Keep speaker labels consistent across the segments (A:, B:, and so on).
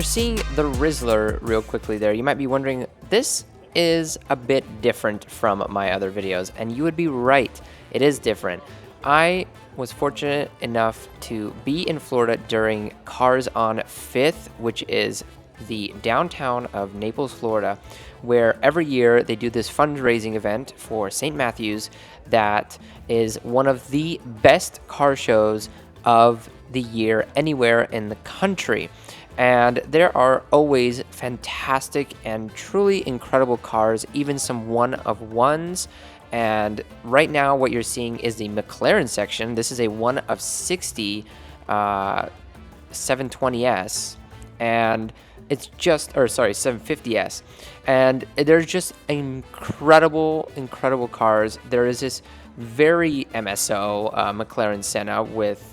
A: After seeing the Rizzler real quickly there, you might be wondering, this is a bit different from my other videos, and you would be right, it is different. I was fortunate enough to be in Florida during Cars on 5th, which is the downtown of Naples, Florida, where every year they do this fundraising event for St. Matthew's that is one of the best car shows of the year anywhere in the country. And there are always fantastic and truly incredible cars, even some one-of-ones. And right now what you're seeing is the McLaren section. This is a one of 60 720S, and it's just, or sorry, 750S. And there's just incredible cars. There is this very MSO McLaren Senna with,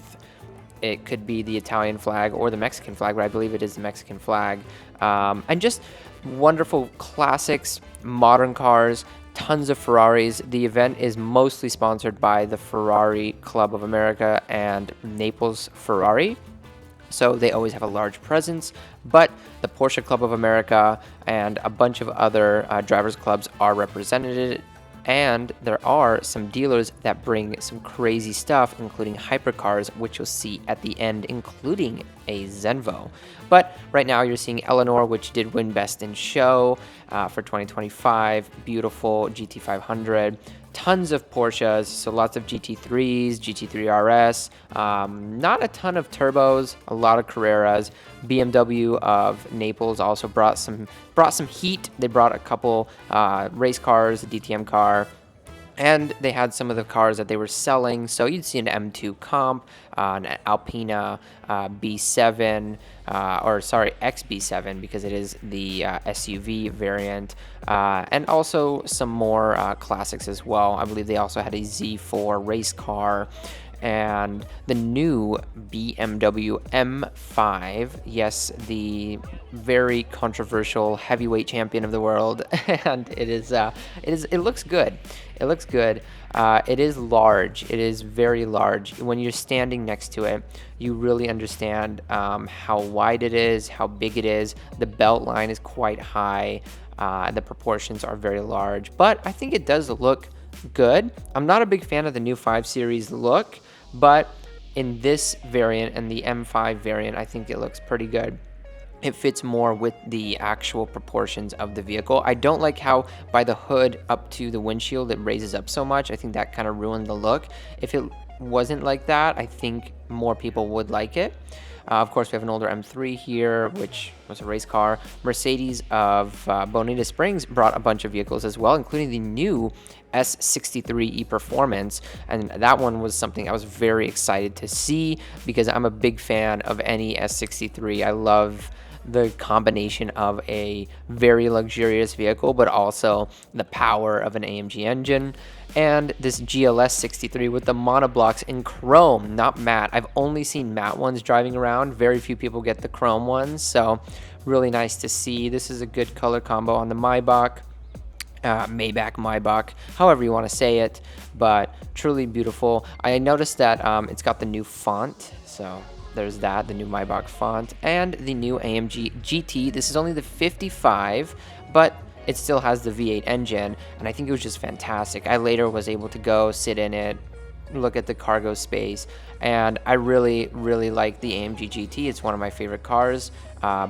A: it could be the Italian flag or the Mexican flag, but I believe it is the Mexican flag. And just wonderful classics, modern cars, tons of Ferraris. The event is mostly sponsored by the Ferrari Club of America and Naples Ferrari. So they always have a large presence, but the Porsche Club of America and a bunch of other drivers clubs are represented. And there are some dealers that bring some crazy stuff, including Hypercars, which you'll see at the end, including a Zenvo. But right now you're seeing Eleanor, which did win Best in Show for 2025. Beautiful GT500. Tons of Porsches, so lots of GT3s, GT3 RS, not a ton of turbos, a lot of Carreras. BMW of Naples also brought some heat. They brought a couple race cars, a DTM car, and they had some of the cars that they were selling. So you'd see an M2 Comp, an Alpina B7, XB7, because it is the SUV variant, and also some more classics as well. I believe they also had a Z4 race car, and the new BMW M5, yes, the very controversial heavyweight champion of the world, and it looks good. It looks good. It is large. It is very large. When you're standing next to it, you really understand how wide it is, how big it is. The belt line is quite high. The proportions are very large, but I think it does look good. I'm not a big fan of the new 5 Series look, but in this variant and the M5 variant, I think it looks pretty good. It fits more with the actual proportions of the vehicle. I don't like how by the hood up to the windshield it raises up so much. I think that kind of ruined the look. If it wasn't like that, I think more people would like it. Of course, we have an older M3 here, which was a race car. Mercedes of Bonita Springs brought a bunch of vehicles as well, including the new S63 E-Performance, and that one was something I was very excited to see because I'm a big fan of any S63. I love the combination of a very luxurious vehicle, but also the power of an AMG engine. And this GLS 63 with the monoblocks in chrome, not matte. I've only seen matte ones driving around. Very few people get the chrome ones, so really nice to see. This is a good color combo on the Maybach. Maybach, however you want to say it, but truly beautiful. I noticed that it's got the new font, so there's that, the new Maybach font, and the new AMG GT. This is only the 55, but it still has the V8 engine, and I think it was just fantastic. I later was able to go sit in it, look at the cargo space, and I really like the AMG GT. It's one of my favorite cars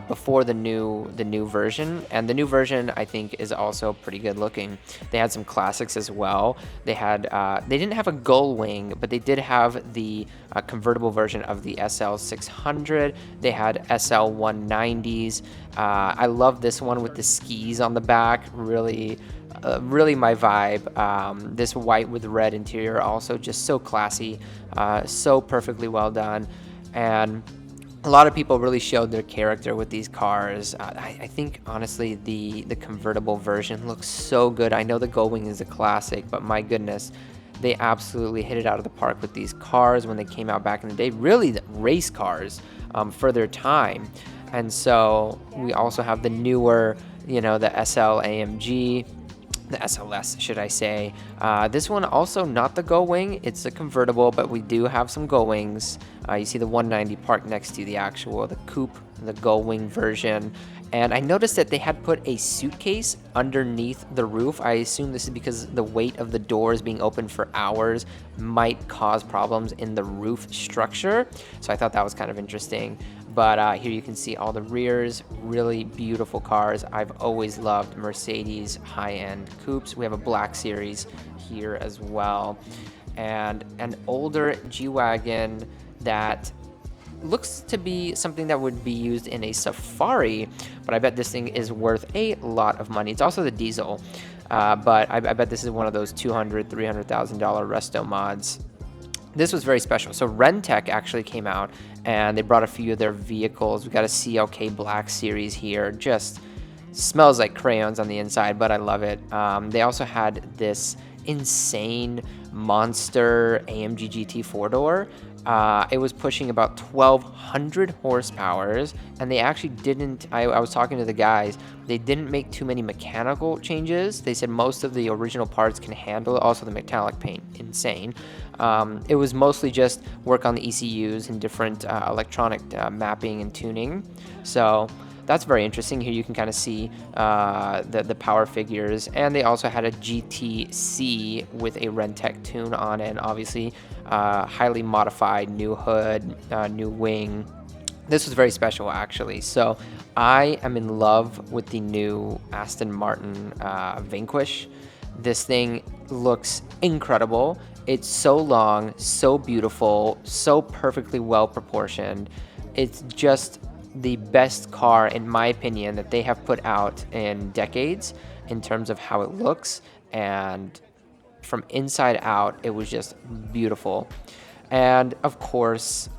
A: before the new version, and the new version I think is also pretty good looking. They had some classics as well. They didn't have a gull wing, but they did have the convertible version of the SL600. They had SL190s. I love this one with the skis on the back. Really my vibe. This white with red interior, also just so classy, so perfectly well done, and a lot of people really showed their character with these cars. I think honestly the convertible version looks so good. I know the Gullwing is a classic, but my goodness, they absolutely hit it out of the park with these cars when they came out back in the day. Really, the race cars for their time. And so we also have the newer, the SL AMG. the SLS, should I say. This one also not the Go Wing, it's a convertible, but we do have some Go Wings. You see the 190 parked next to the coupe, the Go Wing version. And I noticed that they had put a suitcase underneath the roof. I assume this is because the weight of the doors being open for hours might cause problems in the roof structure. So I thought that was kind of interesting. But here you can see all the rears, really beautiful cars. I've always loved Mercedes high-end coupes. We have a black series here as well. And an older G-Wagon that looks to be something that would be used in a Safari, but I bet this thing is worth a lot of money. It's also the diesel, but I bet this is one of those $200,000, $300,000 resto mods. This was very special. So Rentec actually came out and they brought a few of their vehicles. We got a CLK Black Series here. Just smells like crayons on the inside, but I love it. They also had this insane monster AMG GT 4-door. It was pushing about 1,200 horsepower, and they actually didn't, I was talking to the guys, they didn't make too many mechanical changes. They said most of the original parts can handle it, also the metallic paint, insane. It was mostly just work on the ECUs and different electronic mapping and tuning. So that's very interesting. Here you can kind of see the power figures, and they also had a GTC with a Rentec tune on it, and obviously highly modified new hood, new wing. This was very special actually. So I am in love with the new Aston Martin Vanquish. This thing looks incredible. It's so long, so beautiful, so perfectly well proportioned. It's just the best car, in my opinion, that they have put out in decades in terms of how it looks, and from inside out, it was just beautiful. And of course,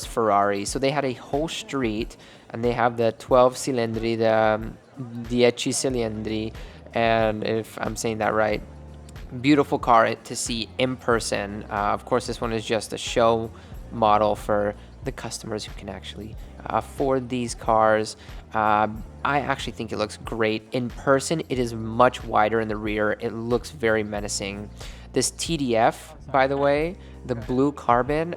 A: Ferrari. So they had a whole street, and they have the 12 cilindri, the 10 cilindri, and if I'm saying that right, beautiful car to see in person. Of course, this one is just a show model for the customers who can actually afford these cars. I actually think it looks great. In person, it is much wider in the rear. It looks very menacing. This TDF, by the way, the blue carbon,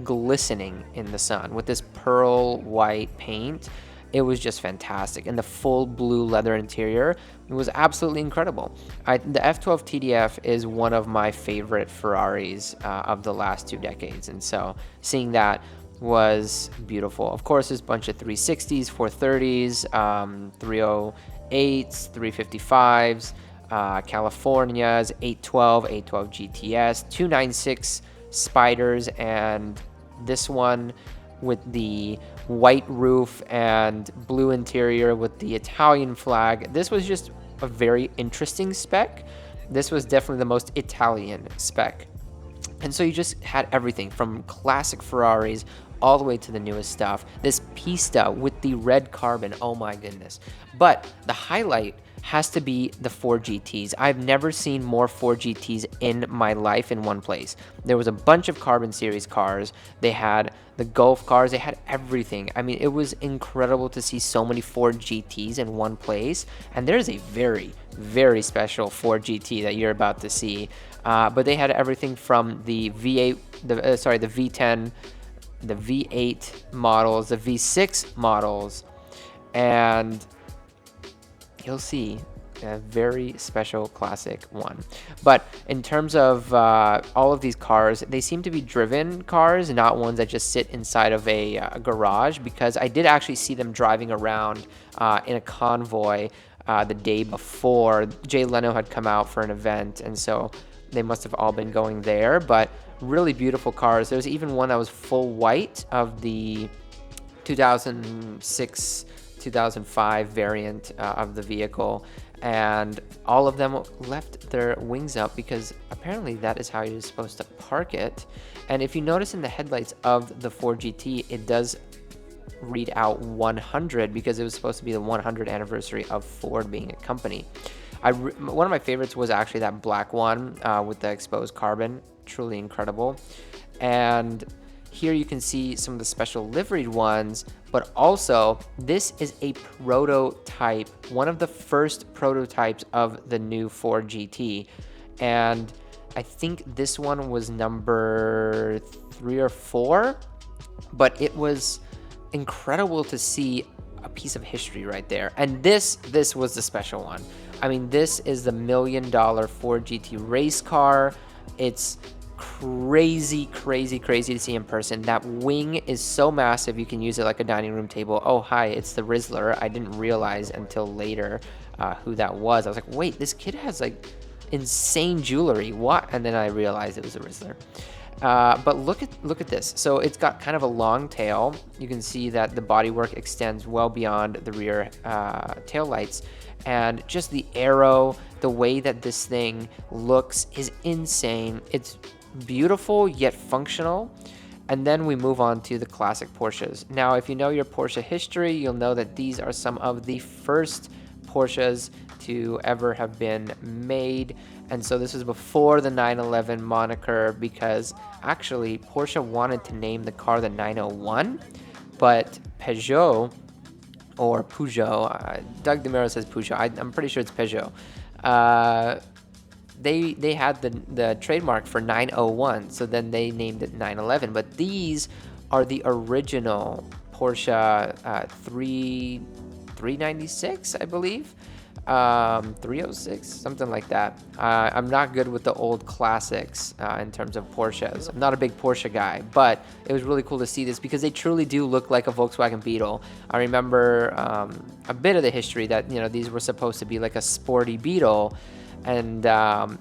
A: glistening in the sun with this pearl white paint. It was just fantastic. And the full blue leather interior, it was absolutely incredible. The F12 TDF is one of my favorite Ferraris of the last 2 decades. And so seeing that was beautiful. Of course, there's a bunch of 360s, 430s, 308s, 355s, Californias, 812, 812 GTS, 296 Spiders, and this one with the white roof and blue interior with the Italian flag. This was just a very interesting spec. This was definitely the most Italian spec. And so you just had everything from classic Ferraris all the way to the newest stuff. This Pista with the red carbon, oh my goodness. But the highlight has to be the 4 GTs. I've never seen more 4 GTs in my life in one place. There was a bunch of Carbon Series cars. They had the Golf cars. They had everything. I mean, it was incredible to see so many 4 GTs in one place. And there's a very, very special 4 GT that you're about to see. But they had everything from the V8, the V10, the V8 models, the V6 models, and you'll see a very special classic one. But in terms of all of these cars, they seem to be driven cars, not ones that just sit inside of a garage, because I did actually see them driving around in a convoy the day before. Jay Leno had come out for an event, and so they must have all been going there. But really beautiful cars. There's even one that was full white of the 2006 2005 variant of the vehicle, and all of them left their wings up because apparently that is how you're supposed to park it. And if you notice in the headlights of the 4 GT, it does read out 100 because it was supposed to be the 100th anniversary of Ford being a company. One of my favorites was actually that black one with the exposed carbon, truly incredible. And Here you can see some of the special liveried ones, but also this is a prototype, one of the first prototypes of the new Ford GT. And I think this one was number 3 or 4, but it was incredible to see a piece of history right there. And this was the special one. I mean, this is the $1 million Ford GT race car. It's crazy to see in person. That wing is so massive, you can use it like a dining room table. Oh, hi, it's the Rizzler. I didn't realize until later who that was. I was like, wait, this kid has like insane jewelry. What? And then I realized it was a Rizzler. But look at this. So it's got kind of a long tail. You can see that the bodywork extends well beyond the rear tail lights, and just the aero, the way that this thing looks is insane. It's beautiful yet functional. And then we move on to the classic Porsches. Now, if you know your Porsche history, you'll know that these are some of the first Porsches to ever have been made. And so this was before the 911 moniker, because actually Porsche wanted to name the car the 901, but Peugeot, or Peugeot, Doug DeMiro says Peugeot, I'm pretty sure it's Peugeot, they had the trademark for 901, so then they named it 911. But these are the original Porsche 396, I believe. 306, something like that. I'm not good with the old classics in terms of Porsches. I'm not a big Porsche guy, but it was really cool to see this because they truly do look like a Volkswagen Beetle. I remember a bit of the history that, you know, these were supposed to be like a sporty Beetle, and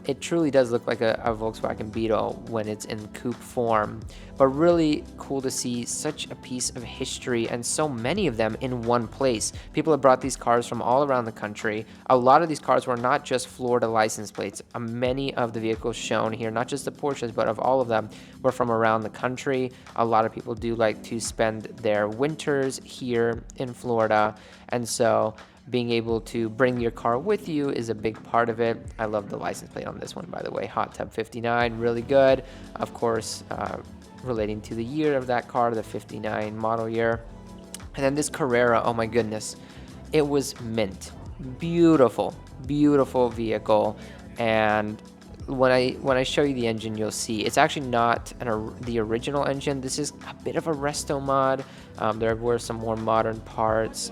A: it truly does look like a Volkswagen Beetle when it's in coupe form. But really cool to see such a piece of history and so many of them in one place. People have brought these cars from all around the country. A lot of these cars were not just Florida license plates. Many of the vehicles shown here, not just the Porsches, but of all of them, were from around the country. A lot of people do like to spend their winters here in Florida, and so being able to bring your car with you is a big part of it. I love the license plate on this one, by the way. Hot Tub 59, really good. Of course, relating to the year of that car, the 59 model year. And then this Carrera, oh my goodness, it was mint. Beautiful vehicle. And when I show you the engine, you'll see it's actually not the original engine. This is a bit of a resto mod. There were some more modern parts.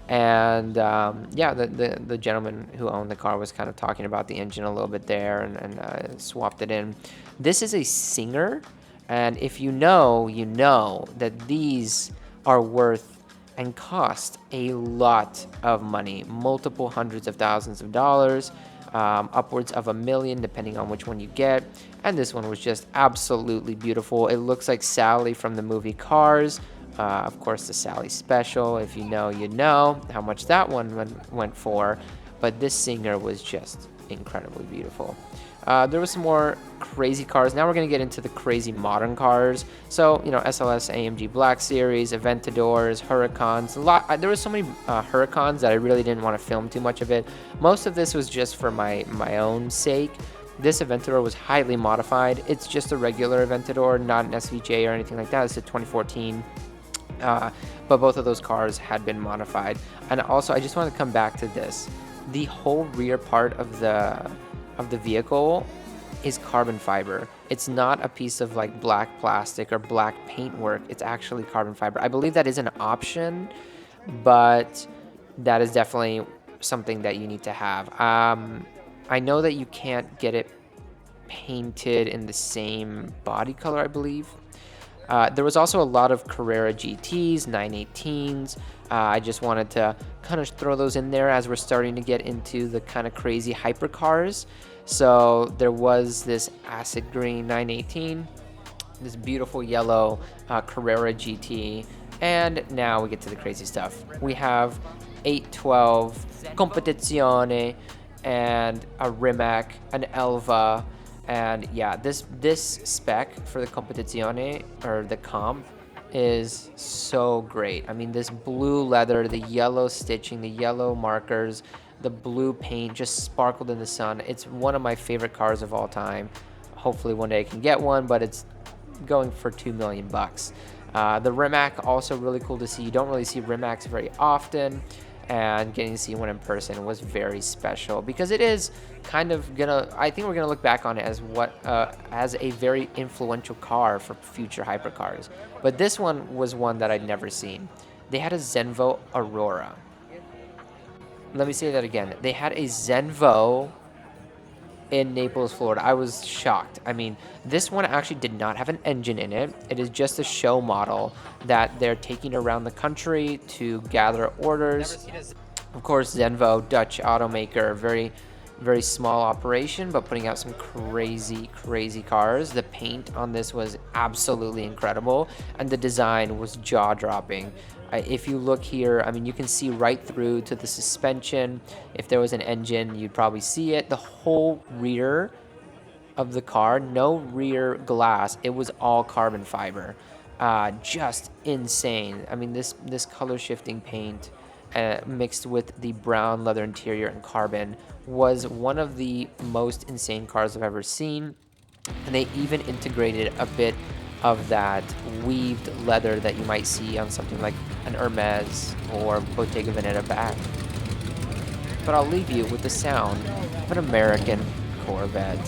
A: And yeah, the gentleman who owned the car was kind of talking about the engine a little bit there, and swapped it in. This is a Singer, and if you know, you know that these are worth and cost a lot of money, multiple hundreds of thousands of dollars, upwards of $1 million depending on which one you get. And this one was just absolutely beautiful. It looks like Sally from the movie Cars. Of course, the Sally Special, if you know, you know how much that one went for. But this Singer was just incredibly beautiful. There was some more crazy cars. Now we're going to get into the crazy modern cars. So, you know, SLS AMG Black Series, Aventadors, Huracans. There was so many Huracans that I really didn't want to film too much of it. Most of this was just for my own sake. This Aventador was highly modified. It's just a regular Aventador, not an SVJ or anything like that. It's a 2014. But both of those cars had been modified. And also, I just want to come back to this. The whole rear part of the vehicle is carbon fiber. It's not a piece of like black plastic or black paintwork. It's actually carbon fiber. I believe that is an option, but that is definitely something that you need to have. I know that you can't get it painted in the same body color, I believe. There was also a lot of Carrera GTs, 918s. I just wanted to kind of throw those in there as we're starting to get into the kind of crazy hypercars. So there was this acid green 918, this beautiful yellow Carrera GT, and now we get to the crazy stuff. We have 812 Competizione and a Rimac, an Elva. And yeah, this spec for the Competizione, or the comp, is so great. I mean, this blue leather, the yellow stitching, the yellow markers, the blue paint just sparkled in the sun. It's one of my favorite cars of all time. Hopefully one day I can get one, but it's going for 2 million bucks. The Rimac also really cool to see. You don't really see Rimacs very often, and getting to see one in person was very special because it is kind of I think we're gonna look back on it as a very influential car for future hypercars. But this one was one that I'd never seen. They had a Zenvo Aurora. Let me say that again. They had a Zenvo in Naples, Florida. I was shocked. I mean, this one actually did not have an engine in it. It is just a show model that they're taking around the country to gather orders. Of course, Zenvo, Dutch automaker, very, very small operation, but putting out some crazy, crazy cars. The paint on this was absolutely incredible, and the design was jaw-dropping. If you look here, I mean, you can see right through to the suspension. If there was an engine, you'd probably see it. The whole rear of the car, no rear glass. It was all carbon fiber. Just insane. I mean, this color shifting paint mixed with the brown leather interior and carbon was one of the most insane cars I've ever seen. And they even integrated a bit of that weaved leather that you might see on something like an Hermes or Bottega Veneta bag. But I'll leave you with the sound of an American Corvette.